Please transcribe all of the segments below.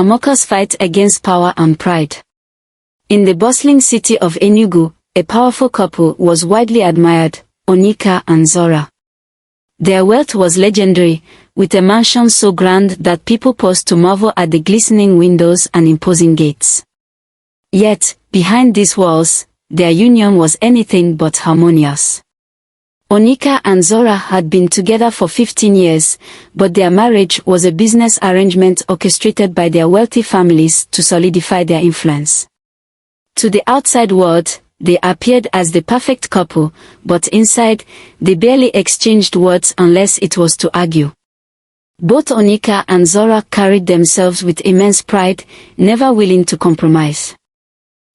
Amoka's fight against power and pride. In the bustling city of Enugu, a powerful couple was widely admired, Onika and Zora. Their wealth was legendary, with a mansion so grand that people paused to marvel at the glistening windows and imposing gates. Yet, behind these walls, their union was anything but harmonious. Onika and Zora had been together for 15 years, but their marriage was a business arrangement orchestrated by their wealthy families to solidify their influence. To the outside world, they appeared as the perfect couple, but inside, they barely exchanged words unless it was to argue. Both Onika and Zora carried themselves with immense pride, never willing to compromise.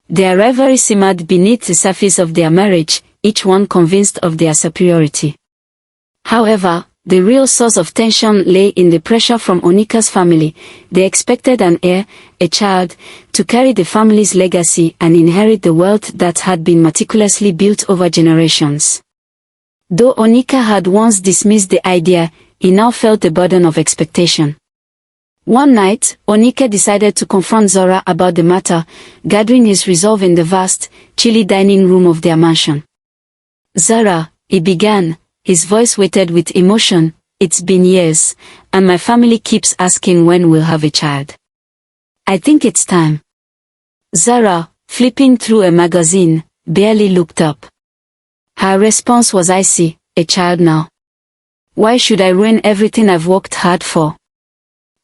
Their rivalry simmered beneath the surface of their marriage, each one convinced of their superiority. However, the real source of tension lay in the pressure from Onika's family. They expected an heir, a child, to carry the family's legacy and inherit the wealth that had been meticulously built over generations. Though Onika had once dismissed the idea, he now felt the burden of expectation. One night, Onika decided to confront Zora about the matter, gathering his resolve in the vast, chilly dining room of their mansion. "Zora," he began, his voice weighted with emotion, "it's been years, and my family keeps asking when we'll have a child. I think it's time." Zora, flipping through a magazine, barely looked up. Her response was icy, "A child now? Why should I ruin everything I've worked hard for?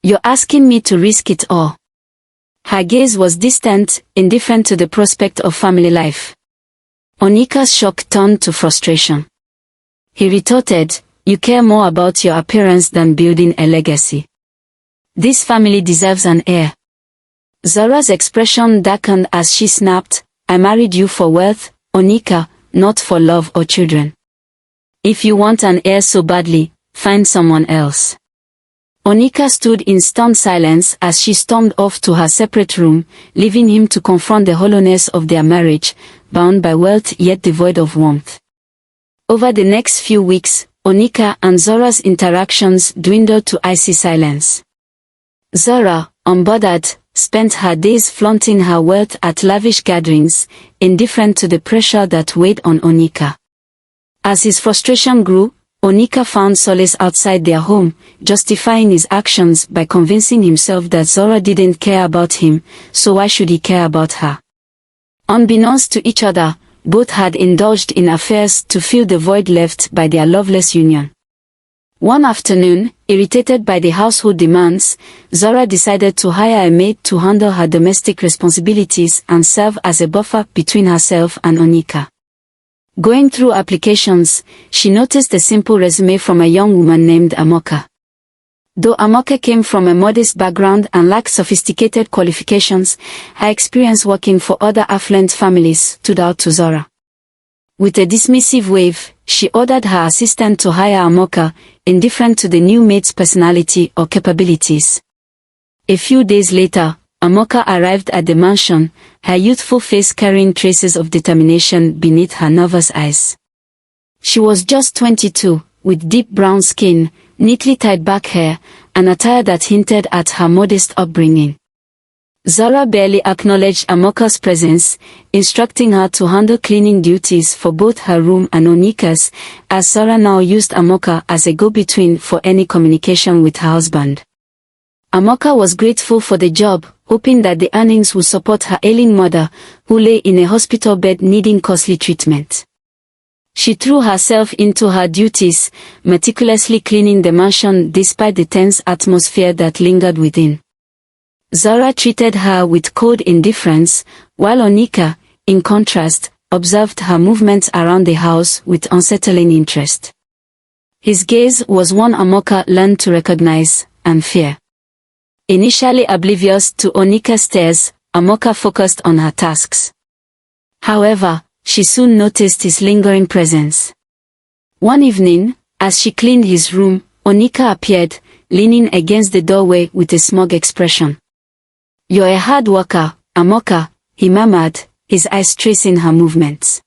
You're asking me to risk it all." Her gaze was distant, indifferent to the prospect of family life. Onika's shock turned to frustration. He retorted, "You care more about your appearance than building a legacy. This family deserves an heir." Zora's expression darkened as she snapped, "I married you for wealth, Onika, not for love or children. If you want an heir so badly, find someone else." Onika stood in stunned silence as she stormed off to her separate room, leaving him to confront the hollowness of their marriage, bound by wealth yet devoid of warmth. Over the next few weeks, Onika and Zora's interactions dwindled to icy silence. Zora, unbothered, spent her days flaunting her wealth at lavish gatherings, indifferent to the pressure that weighed on Onika. As his frustration grew, Onika found solace outside their home, justifying his actions by convincing himself that Zora didn't care about him, so why should he care about her? Unbeknownst to each other, both had indulged in affairs to fill the void left by their loveless union. One afternoon, irritated by the household demands, Zora decided to hire a maid to handle her domestic responsibilities and serve as a buffer between herself and Onika. Going through applications, she noticed a simple resume from a young woman named Amoka. Though Amoka came from a modest background and lacked sophisticated qualifications, her experience working for other affluent families stood out to Zora. With a dismissive wave, she ordered her assistant to hire Amoka, indifferent to the new maid's personality or capabilities. A few days later, Amoka arrived at the mansion, her youthful face carrying traces of determination beneath her nervous eyes. She was just 22, with deep brown skin, neatly tied back hair, and attire that hinted at her modest upbringing. Zora barely acknowledged Amoka's presence, instructing her to handle cleaning duties for both her room and Onika's, as Zora now used Amoka as a go-between for any communication with her husband. Amoka was grateful for the job, hoping that the earnings would support her ailing mother, who lay in a hospital bed needing costly treatment. She threw herself into her duties, meticulously cleaning the mansion despite the tense atmosphere that lingered within. Zora treated her with cold indifference, while Onika, in contrast, observed her movements around the house with unsettling interest. His gaze was one Amoka learned to recognize and fear. Initially oblivious to Onika's stares, Amoka focused on her tasks. However, she soon noticed his lingering presence. One evening, as she cleaned his room, Onika appeared, leaning against the doorway with a smug expression. "You're a hard worker, Amoka," he murmured, his eyes tracing her movements.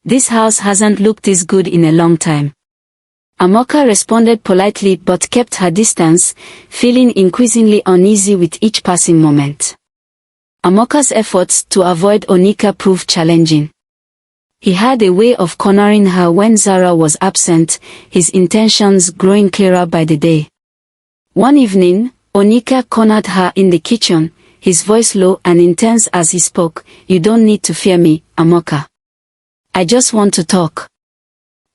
"This house hasn't looked this good in a long time." Amoka responded politely but kept her distance, feeling increasingly uneasy with each passing moment. Amoka's efforts to avoid Onika proved challenging. He had a way of cornering her when Zora was absent, his intentions growing clearer by the day. One evening, Onika cornered her in the kitchen, his voice low and intense as he spoke. "You don't need to fear me, Amoka. I just want to talk."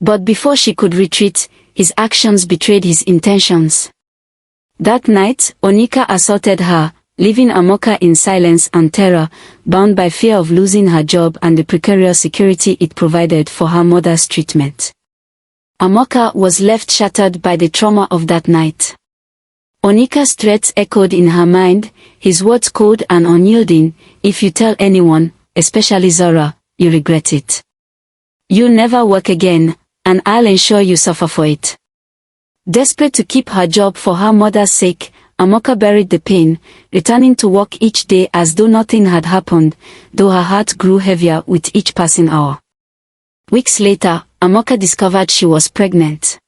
But before she could retreat, his actions betrayed his intentions. That night, Onika assaulted her, leaving Amoka in silence and terror, bound by fear of losing her job and the precarious security it provided for her mother's treatment. Amoka was left shattered by the trauma of that night. Onika's threats echoed in her mind, his words cold and unyielding. "If you tell anyone, especially Zora, you regret it. You'll never work again, and I'll ensure you suffer for it." Desperate to keep her job for her mother's sake, Amoka buried the pain, returning to work each day as though nothing had happened, though her heart grew heavier with each passing hour. Weeks later, Amoka discovered she was pregnant.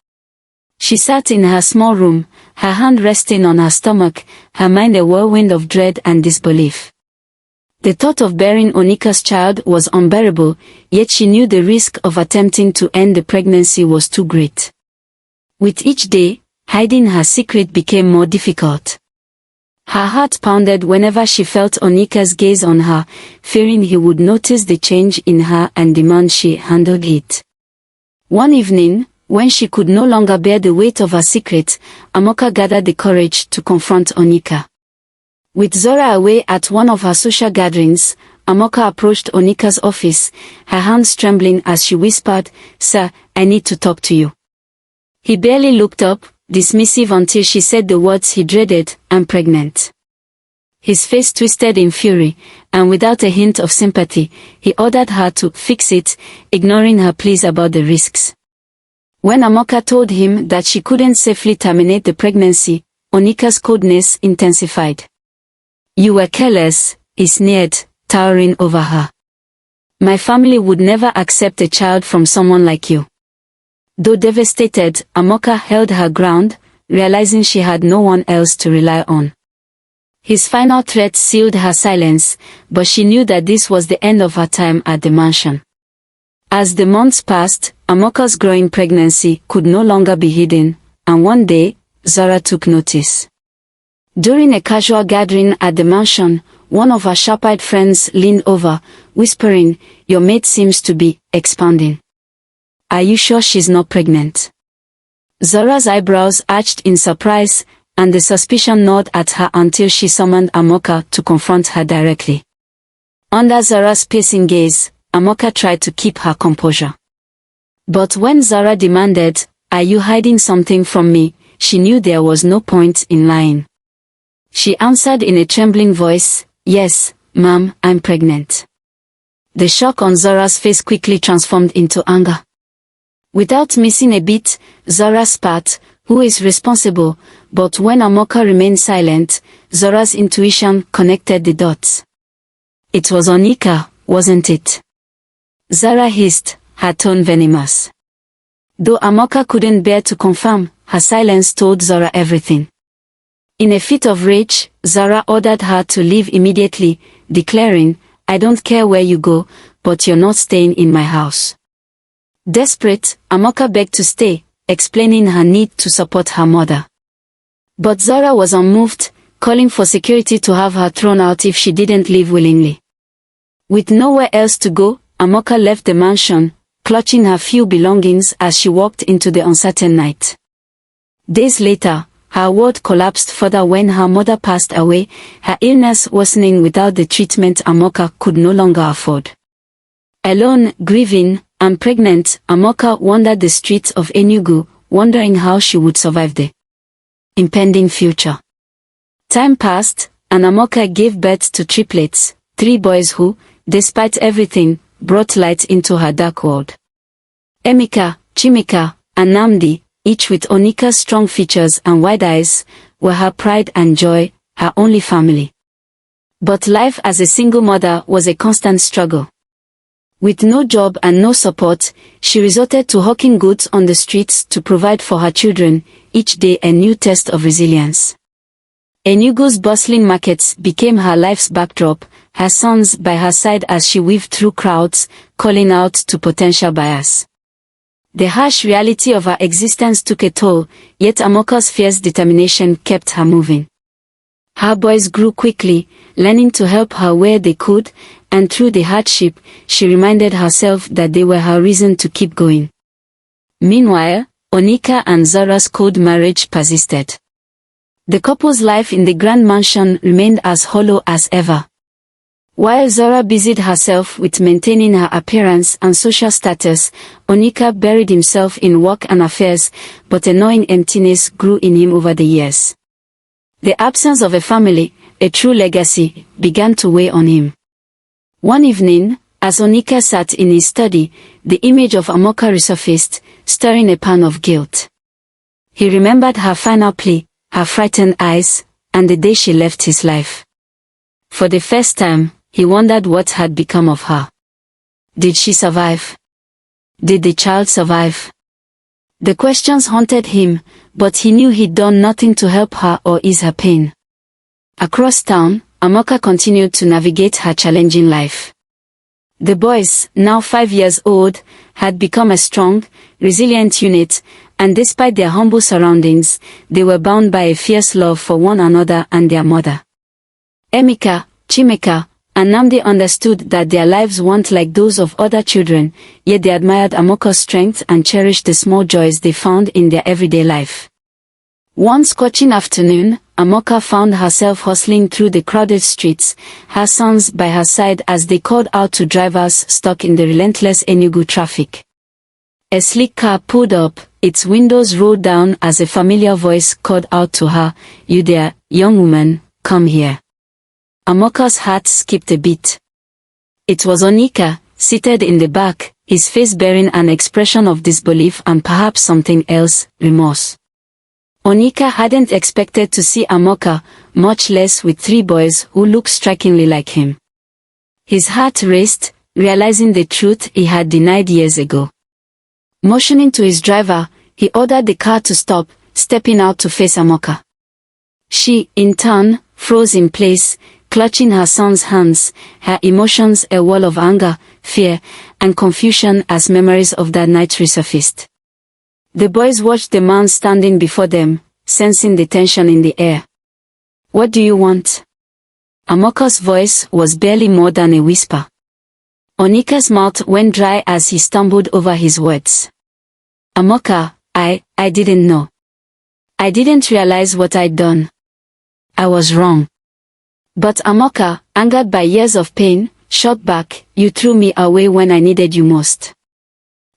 She sat in her small room, her hand resting on her stomach, her mind a whirlwind of dread and disbelief. The thought of bearing Onika's child was unbearable, yet she knew the risk of attempting to end the pregnancy was too great. With each day, hiding her secret became more difficult. Her heart pounded whenever she felt Onika's gaze on her, fearing he would notice the change in her and demand she handled it. One evening, when she could no longer bear the weight of her secret, Amoka gathered the courage to confront Onika. With Zora away at one of her social gatherings, Amoka approached Onika's office, her hands trembling as she whispered, "Sir, I need to talk to you." He barely looked up, dismissive, until she said the words he dreaded, "I'm pregnant." His face twisted in fury, and without a hint of sympathy, he ordered her to fix it, ignoring her pleas about the risks. When Amoka told him that she couldn't safely terminate the pregnancy, Onika's coldness intensified. "You were careless," he sneered, towering over her. "My family would never accept a child from someone like you." Though devastated, Amoka held her ground, realizing she had no one else to rely on. His final threat sealed her silence, but she knew that this was the end of her time at the mansion. As the months passed, Amoka's growing pregnancy could no longer be hidden, and one day, Zora took notice. During a casual gathering at the mansion, one of her sharp-eyed friends leaned over, whispering, "Your maid seems to be expanding. Are you sure she's not pregnant?" Zora's eyebrows arched in surprise, and the suspicion gnawed at her until she summoned Amoka to confront her directly. Under Zora's piercing gaze, Amoka tried to keep her composure. But when Zora demanded, "Are you hiding something from me?" she knew there was no point in lying. She answered in a trembling voice, "Yes, ma'am, I'm pregnant." The shock on Zora's face quickly transformed into anger. Without missing a beat, Zora spat, "Who is responsible?" But when Amoka remained silent, Zora's intuition connected the dots. "It was Onika, wasn't it?" Zora hissed, her tone venomous. Though Amoka couldn't bear to confirm, her silence told Zora everything. In a fit of rage, Zora ordered her to leave immediately, declaring, "I don't care where you go, but you're not staying in my house." Desperate, Amoka begged to stay, explaining her need to support her mother. But Zora was unmoved, calling for security to have her thrown out if she didn't leave willingly. With nowhere else to go, Amoka left the mansion, clutching her few belongings as she walked into the uncertain night. Days later, her world collapsed further when her mother passed away, her illness worsening without the treatment Amoka could no longer afford. Alone, grieving, and pregnant, Amoka wandered the streets of Enugu, wondering how she would survive the impending future. Time passed, and Amoka gave birth to triplets, 3 boys who, despite everything, brought light into her dark world. Emeka, Chimika, and Namdi, each with Onika's strong features and wide eyes, were her pride and joy, her only family. But life as a single mother was a constant struggle. With no job and no support, she resorted to hawking goods on the streets to provide for her children, each day a new test of resilience. Enugu's bustling markets became her life's backdrop, her sons by her side as she weaved through crowds, calling out to potential buyers. The harsh reality of her existence took a toll, yet Amoka's fierce determination kept her moving. Her boys grew quickly, learning to help her where they could, and through the hardship, she reminded herself that they were her reason to keep going. Meanwhile, Onika and Zora's cold marriage persisted. The couple's life in the grand mansion remained as hollow as ever. While Zora busied herself with maintaining her appearance and social status, Onika buried himself in work and affairs, but a gnawing emptiness grew in him over the years. The absence of a family, a true legacy, began to weigh on him. One evening, as Onika sat in his study, the image of Amoka resurfaced, stirring a pang of guilt. He remembered her final plea, her frightened eyes, and the day she left his life. For the first time, he wondered what had become of her. Did she survive? Did the child survive? The questions haunted him, but he knew he'd done nothing to help her or ease her pain. Across town, Amoka continued to navigate her challenging life. The boys, now 5 years old, had become a strong, resilient unit, and despite their humble surroundings, they were bound by a fierce love for one another and their mother. Emeka, Chimeka, and Nnamdi understood that their lives weren't like those of other children, yet they admired Amoka's strength and cherished the small joys they found in their everyday life. One scorching afternoon, Amoka found herself hustling through the crowded streets, her sons by her side as they called out to drivers stuck in the relentless Enugu traffic. A sleek car pulled up, its windows rolled down as a familiar voice called out to her, "You there, young woman, come here." Amoka's heart skipped a beat. It was Onika, seated in the back, his face bearing an expression of disbelief and perhaps something else, remorse. Onika hadn't expected to see Amoka, much less with 3 boys who looked strikingly like him. His heart raced, realizing the truth he had denied years ago. Motioning to his driver, he ordered the car to stop, stepping out to face Amoka. She, in turn, froze in place, clutching her son's hands, her emotions a wall of anger, fear, and confusion as memories of that night resurfaced. The boys watched the man standing before them, sensing the tension in the air. "What do you want?" Amoka's voice was barely more than a whisper. Onika's mouth went dry as he stumbled over his words. "Amoka, I didn't know. I didn't realize what I'd done. I was wrong." But Amoka, angered by years of pain, shot back, "You threw me away when I needed you most.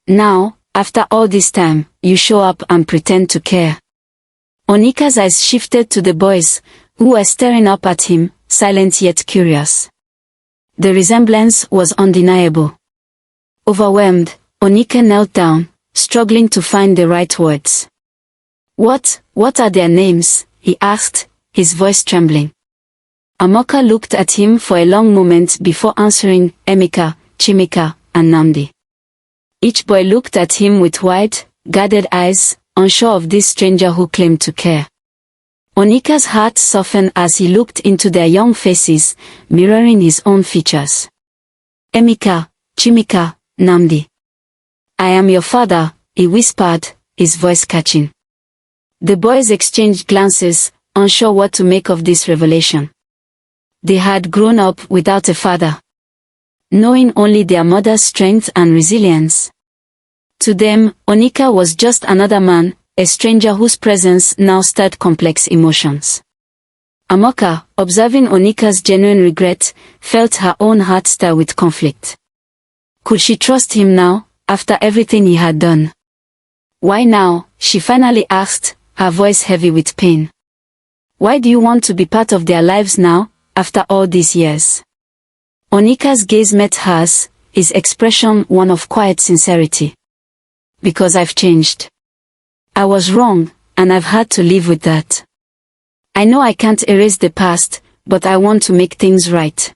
Now, after all this time, you show up and pretend to care." Onika's eyes shifted to the boys, who were staring up at him, silent yet curious. The resemblance was undeniable. Overwhelmed, Onika knelt down, struggling to find the right words. What are their names?" he asked, his voice trembling. Amoka looked at him for a long moment before answering, "Emeka, Chimeka, and Nnamdi." Each boy looked at him with wide, guarded eyes, unsure of this stranger who claimed to care. Onika's heart softened as he looked into their young faces, mirroring his own features. "Emeka, Chimeka, Nnamdi. I am your father," he whispered, his voice catching. The boys exchanged glances, unsure what to make of this revelation. They had grown up without a father, knowing only their mother's strength and resilience. To them, Onika was just another man, a stranger whose presence now stirred complex emotions. Amoka, observing Onika's genuine regret, felt her own heart stir with conflict. Could she trust him now, after everything he had done? "Why now?" she finally asked, her voice heavy with pain. "Why do you want to be part of their lives now, after all these years?" Onika's gaze met hers, his expression one of quiet sincerity. "Because I've changed. I was wrong, and I've had to live with that. I know I can't erase the past, but I want to make things right."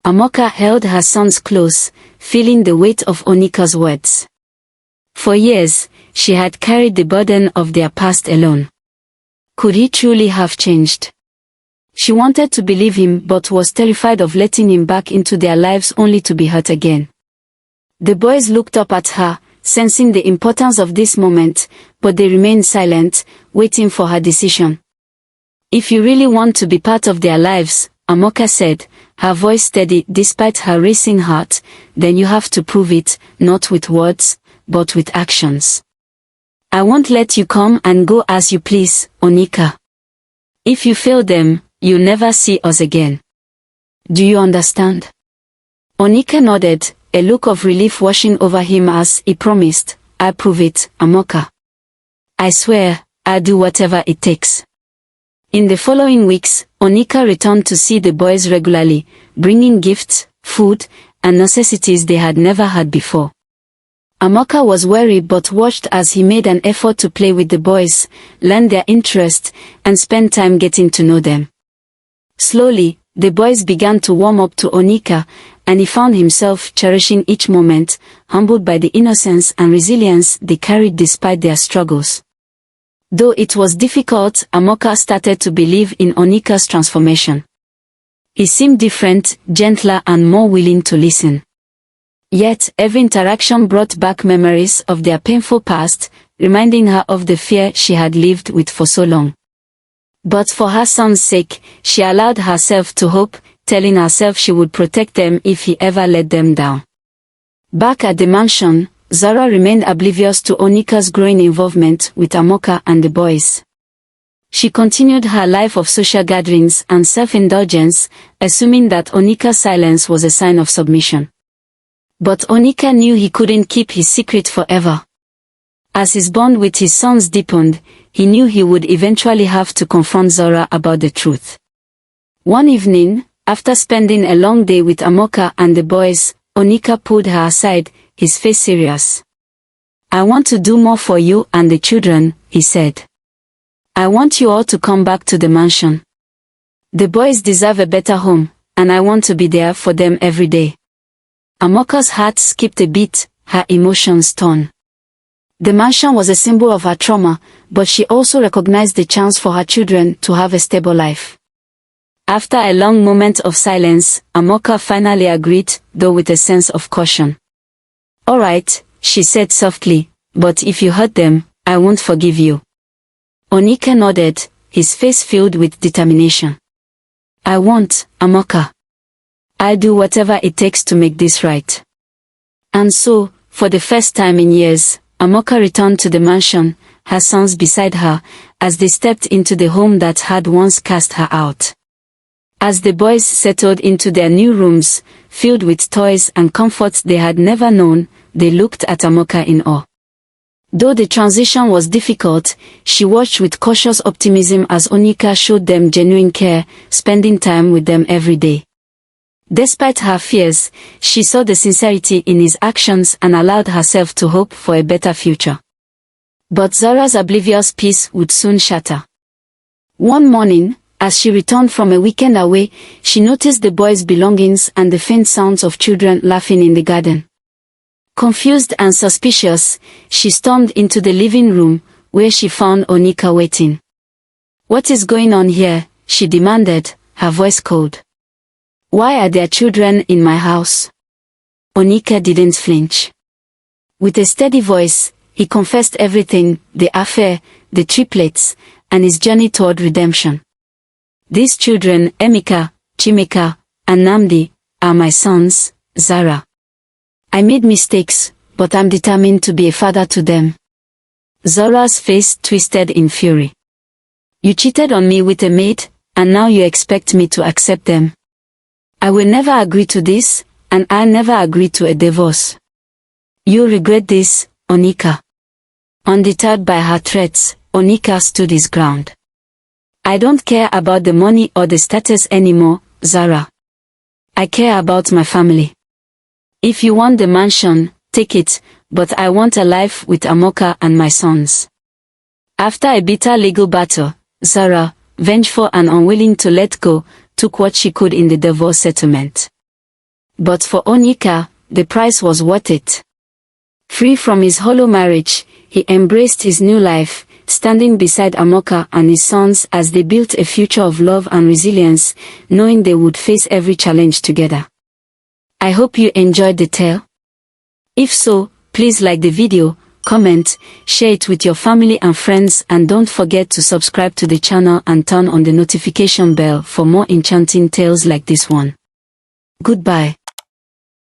Amoka held her sons close, feeling the weight of Onika's words. For years, she had carried the burden of their past alone. Could he truly have changed? She wanted to believe him but was terrified of letting him back into their lives only to be hurt again. The boys looked up at her, sensing the importance of this moment, but they remained silent, waiting for her decision. If you really want to be part of their lives, Amoka said, her voice steady despite her racing heart, then you have to prove it, not with words, but with actions. I won't let you come and go as you please, Onika. If you fail them, you'll never see us again. Do you understand? Onika nodded, a look of relief washing over him as he promised, I'll prove it, Amoka. I swear, I'll do whatever it takes. In the following weeks, Onika returned to see the boys regularly, bringing gifts, food, and necessities they had never had before. Amoka was worried but watched as he made an effort to play with the boys, learn their interest, and spend time getting to know them. Slowly, the boys began to warm up to Onika, and he found himself cherishing each moment, humbled by the innocence and resilience they carried despite their struggles. Though it was difficult, Amoka started to believe in Onika's transformation. He seemed different, gentler and more willing to listen. Yet, every interaction brought back memories of their painful past, reminding her of the fear she had lived with for so long. But for her son's sake, she allowed herself to hope, telling herself she would protect them if he ever let them down. Back at the mansion, Zora remained oblivious to Onika's growing involvement with Amoka and the boys. She continued her life of social gatherings and self-indulgence, assuming that Onika's silence was a sign of submission. But Onika knew he couldn't keep his secret forever. As his bond with his sons deepened, he knew he would eventually have to confront Zora about the truth. One evening, after spending a long day with Amoka and the boys, Onika pulled her aside, his face serious. I want to do more for you and the children, he said. I want you all to come back to the mansion. The boys deserve a better home, and I want to be there for them every day. Amoka's heart skipped a beat, her emotions torn. The mansion was a symbol of her trauma, but she also recognized the chance for her children to have a stable life. After a long moment of silence, Amoka finally agreed, though with a sense of caution. All right, she said softly, but if you hurt them, I won't forgive you. Onika nodded, his face filled with determination. I won't, Amoka. I'll do whatever it takes to make this right. And so, for the first time in years, Amoka returned to the mansion, her sons beside her, as they stepped into the home that had once cast her out. As the boys settled into their new rooms, filled with toys and comforts they had never known, they looked at Amoka in awe. Though the transition was difficult, she watched with cautious optimism as Onika showed them genuine care, spending time with them every day. Despite her fears, she saw the sincerity in his actions and allowed herself to hope for a better future. But Zora's oblivious peace would soon shatter. One morning, as she returned from a weekend away, she noticed the boys' belongings and the faint sounds of children laughing in the garden. Confused and suspicious, she stormed into the living room, where she found Onika waiting. What is going on here? She demanded, her voice cold. Why are there children in my house? Onika didn't flinch. With a steady voice, he confessed everything, the affair, the triplets, and his journey toward redemption. These children, Emeka, Chimeka, and Namdi, are my sons, Zara. I made mistakes, but I'm determined to be a father to them. Zora's face twisted in fury. You cheated on me with a maid, and now you expect me to accept them. I will never agree to this, and I'll never agree to a divorce. You'll regret this, Onika. Undeterred by her threats, Onika stood his ground. I don't care about the money or the status anymore, Zara. I care about my family. If you want the mansion, take it, but I want a life with Amoka and my sons. After a bitter legal battle, Zara, vengeful and unwilling to let go, took what she could in the divorce settlement. But for Onika, the price was worth it. Free from his hollow marriage, he embraced his new life, standing beside Amoka and his sons as they built a future of love and resilience, knowing they would face every challenge together. I hope you enjoyed the tale. If so, please like the video, comment, share it with your family and friends, and don't forget to subscribe to the channel and turn on the notification bell for more enchanting tales like this one. Goodbye.